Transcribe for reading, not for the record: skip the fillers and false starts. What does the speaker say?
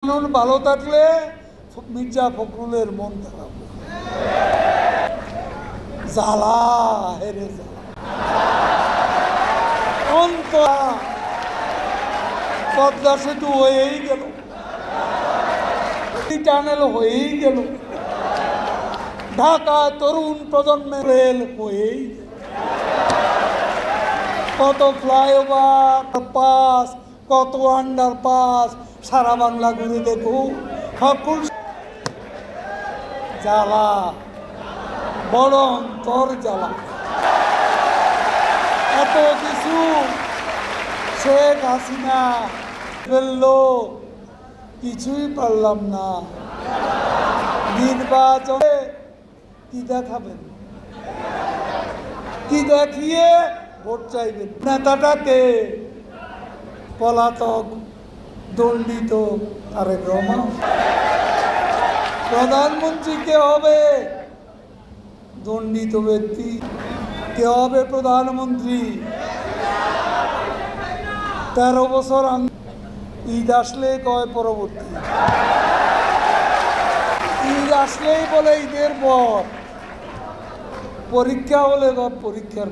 ভালো থাকলে মির্জা ফখরুলের মন খারাপ, জ্বালা হেরে পদ্মা সেতু হয়েই গেল, টানেল হয়েই গেল, ঢাকা তরুণ প্রজন্মের রেল হয়েই গেল, কত ফ্লাইওভার পাস, কত আন্ডার পাস সারা বাংলা ঘুরে দেখো। ফখরুল জ্বালা, বড় অন্তর জ্বালা, এত কিছু শেখ হাসিনা ফেললো, কিছুই পারলাম না। নির্বাচনে কি দেখাবেন, কি দেখিয়ে ভোট চাইবেন? নেতাটাকে পলাতক দণ্ডিত তারেক রহমান। প্রধানমন্ত্রী কে হবে? দণ্ডিত ব্যক্তি। কে হবে প্রধানমন্ত্রী? 13 বছর ঈদ আসলে কয় পরবর্তী, ঈদ আসলেই বলে ঈদের পর, পরীক্ষা হলে পরীক্ষার